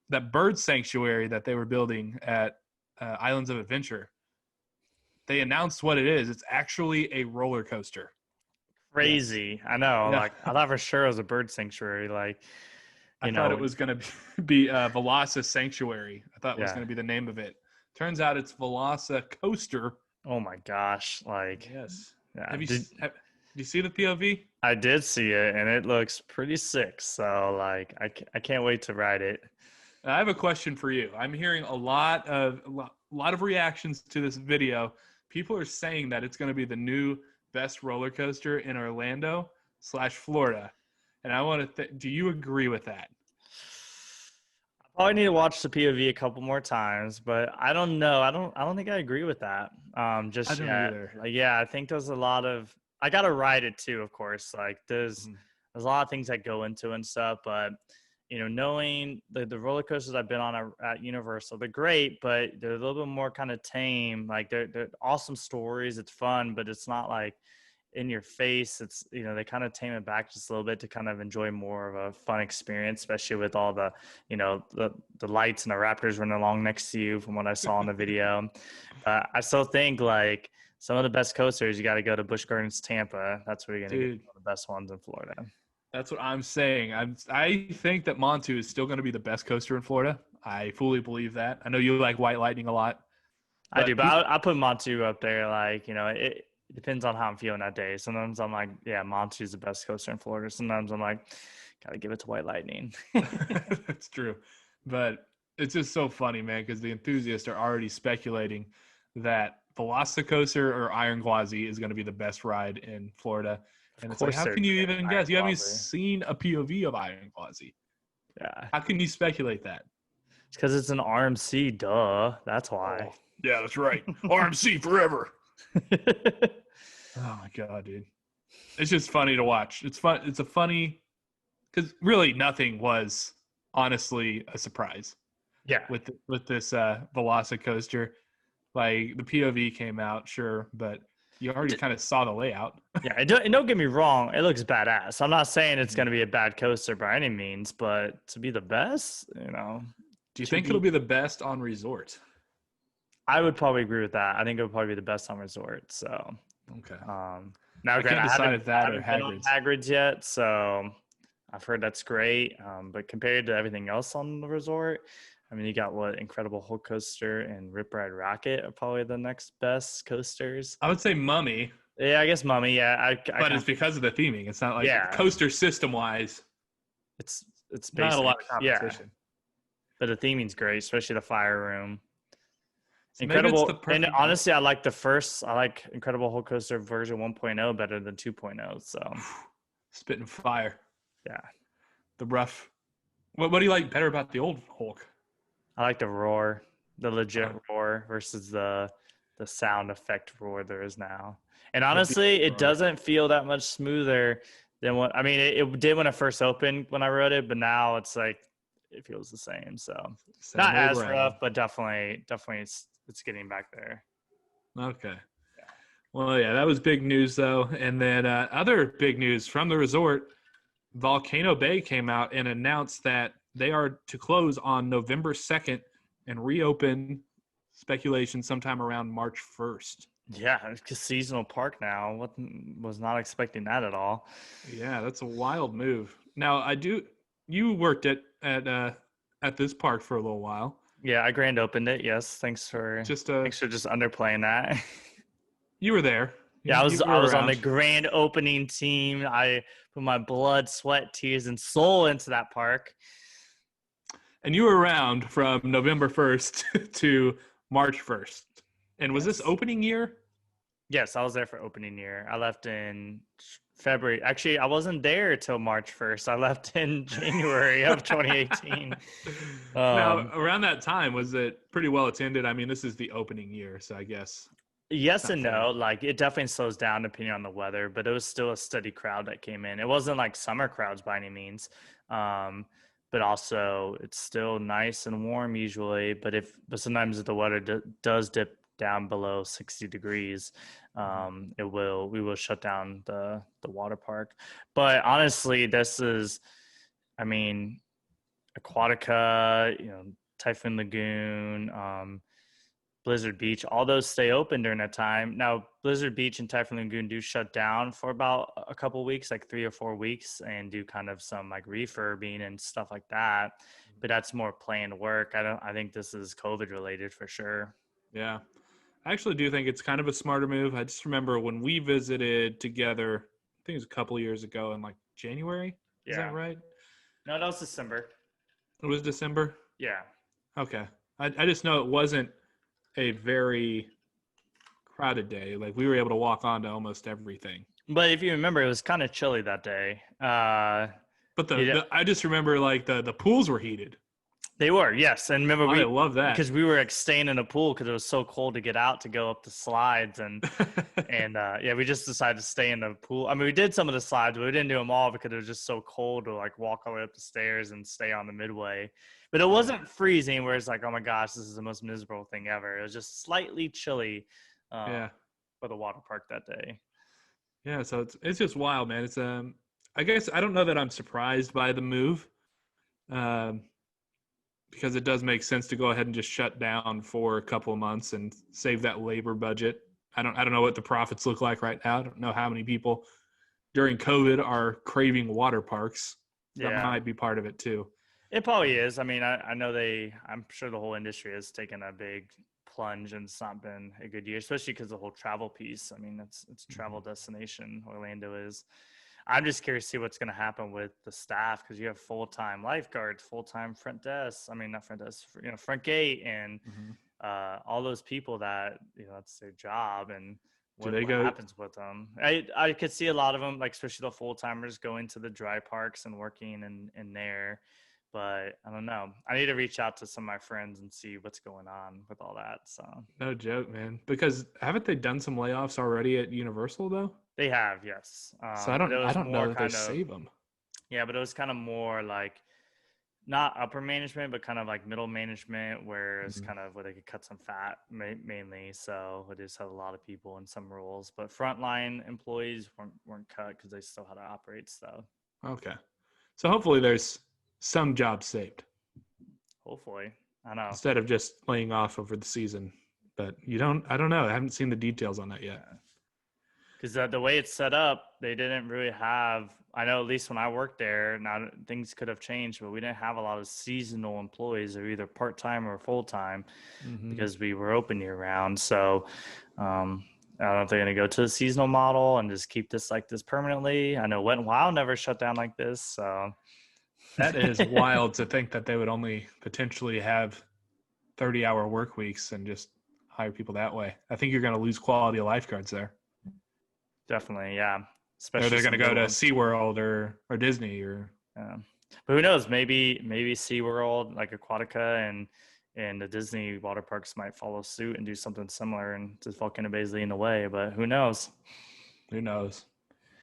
that bird sanctuary that they were building at Islands of Adventure. They announced what it is. It's actually a roller coaster. Crazy. I know. Yeah. Like, I thought for sure it was a bird sanctuary. Like, I you thought know, it was going to be Velasa Sanctuary. I thought it was yeah. going to be the name of it. Turns out it's Velasa Coaster. Oh my gosh. Like, Yes. yeah. Have you see the POV? I did see it and it looks pretty sick. So, like, I can't wait to ride it. I have a question for you. I'm hearing a lot of reactions to this video. People are saying that it's going to be the new best roller coaster in Orlando/Florida, and I want to. Do you agree with that? I probably need to watch the POV a couple more times, but I don't know. I don't think I agree with that. I Just don't yet. either. Like, yeah, I think there's a lot of. I gotta ride it too, of course. Like, Mhm. there's a lot of things that go into and stuff, but knowing the roller coasters I've been on at Universal, they're great, but they're a little bit more kind of tame. Like, they're awesome stories. It's fun, but it's not like in your face. It's they kind of tame it back just a little bit to kind of enjoy more of a fun experience, especially with all the the lights and the raptors running along next to you from what I saw in the video. I still think like some of the best coasters, you got to go to Busch Gardens Tampa. That's where you're going to get Dude, the best ones in Florida. that's what I'm saying. I think that Montu is still going to be the best coaster in Florida. I fully believe that. I know you like White Lightning a lot, I do, but but I put Montu up there. Like, it depends on how I'm feeling that day. Sometimes I'm like, yeah, Montu's the best coaster in Florida. Sometimes I'm like, gotta give it to White Lightning. that's true. But it's just so funny, man, because the enthusiasts are already speculating that Velocicoaster or Iron Gwazi is going to be the best ride in Florida. Of And it's like, course how they're can you doing even Iron guess? You haven't even Gwazi. seen a POV of Iron Gwazi. Yeah. How can you speculate that? It's because it's an RMC, duh. That's why. Oh, yeah, that's right. RMC forever. Oh my god, dude. It's just funny to watch. It's fun. It's a funny because really nothing was honestly a surprise Yeah. with this Velocicoaster. Like the POV came out, sure, but you already kind of saw the layout. Yeah, and don't get me wrong, it looks badass. I'm not saying it's going to be a bad coaster by any means, but to be the best, Do you to think it'll be, be the best on resort? I would probably agree with that. I think it would probably be the best on resort. So, Okay. now I granted, can't decide if I that or haven't been on Hagrid's. Hagrid's yet, so I've heard that's great. But compared to everything else on the resort, I mean, you got what Incredible Hulk Coaster and Rip Ride Rocket are probably the next best coasters. I would say Mummy, Yeah, I guess Mummy. Yeah, I but kind it's of because of the theming. It's not like yeah. coaster system wise, It's not a basic. lot of Yeah, competition. but the theming's great, especially the fire room. So maybe it's the Incredible, and perfect honestly, I like Incredible Hulk Coaster version 1.0 better than 2.0. So spitting fire. yeah, The rough. What do you like better about the old Hulk? I like the roar, the legit Uh, roar versus the sound effect roar there is now. And the honestly, beat it roar. doesn't feel that much smoother than what I mean. It did when it first opened when I rode it, but now it's like it feels the same. So Same not old as Ram. rough, but definitely it's getting back there. Okay. Well, yeah, that was big news though. And then other big news from the resort, Volcano Bay came out and announced that they are to close on November 2nd and reopen speculation sometime around March 1st. Yeah, it's a seasonal park now. What was not expecting that at all. Yeah, that's a wild move. Now, you worked at this park for a little while. Yeah, I grand opened it. Yes, Just thanks for just underplaying that. you were there. Yeah, You I were was on the around. grand opening team. I put my blood, sweat, tears, and soul into that park. And you were around from November 1st to March 1st. And was this Yes. opening year? Yes, I was there for opening year. I left in February. Actually, I wasn't there till March 1st. I left in January of 2018. Now, Um, around that time, was it pretty well attended? I mean, this is the opening year, so I guess it's yes not and fair. no. Like, it definitely slows down depending on the weather, but it was still a steady crowd that came in. It wasn't like summer crowds by any means. Um, but also it's still nice and warm usually. But sometimes if the weather does dip down below 60 degrees, we will shut down the water park. But honestly, I mean, Aquatica, Typhoon Lagoon, Blizzard Beach, all those stay open during that time. Now, Blizzard Beach and Typhoon Lagoon do shut down for about a couple weeks, like 3 or 4 weeks, and do kind of some like refurbing and stuff like that. But that's more planned work. I think this is COVID related for sure. Yeah. I actually do think it's kind of a smarter move. I just remember when we visited together, I think it was a couple of years ago in like January. Is that Yeah. right? No, that was December. It was December? Yeah. Okay. I just know it wasn't a very crowded day. Like we were able to walk on to almost everything. But if you remember, it was kind of chilly that day. But I just remember like the pools were heated. They were, yes. And remember, I love that because we were like staying in a pool because it was so cold to get out to go up the slides, and yeah, we just decided to stay in the pool. I mean, we did some of the slides, but we didn't do them all because it was just so cold to like walk all the way up the stairs and stay on the midway. But it wasn't freezing where it's like, oh my gosh, this is the most miserable thing ever. It was just slightly chilly for the water park that day. Yeah, so it's just wild, man. It's I guess I don't know that I'm surprised by the move. Because it does make sense to go ahead and just shut down for a couple of months and save that labor budget. I don't know what the profits look like right now. I don't know how many people during COVID are craving water parks. That might be part of it too. It probably is. I mean, I know I'm sure the whole industry has taken a big plunge and it's not been a good year, especially because the whole travel piece. I mean, it's a travel destination. Orlando is. I'm just curious to see what's going to happen with the staff because you have full-time lifeguards, full-time front desk. I mean, not front desk, front gate, and all those people that that's their job. And what happens with them? I could see a lot of them, like especially the full-timers, going to the dry parks and working in there. But I don't know. I need to reach out to some of my friends and see what's going on with all that. So no joke, man. Because haven't they done some layoffs already at Universal though? They have, yes. So I don't know that they save them. Yeah, but it was kind of more like not upper management, but kind of like middle management, where it's kind of where they could cut some fat mainly. So it just had a lot of people in some roles, but frontline employees weren't cut because they still had to operate stuff. Okay, so hopefully there's some jobs saved. Hopefully, I know. Instead of just laying off over the season, but I don't know. I haven't seen the details on that yet. Because the way it's set up, they didn't really have, I know at least when I worked there, now things could have changed, but we didn't have a lot of seasonal employees. They're either part-time or full-time because we were open year-round. So I don't know if they're going to go to the seasonal model and just keep this like this permanently. I know Wet n Wild never shut down like this. So that is wild to think that they would only potentially have 30-hour work weeks and just hire people that way. I think you're going to lose quality of lifeguards there. Definitely, yeah. Especially they're going to go to SeaWorld or Disney or. Yeah. But who knows? Maybe SeaWorld, like Aquatica, and the Disney water parks might follow suit and do something similar, and just Volcano Bay's leading the way. But who knows? Who knows?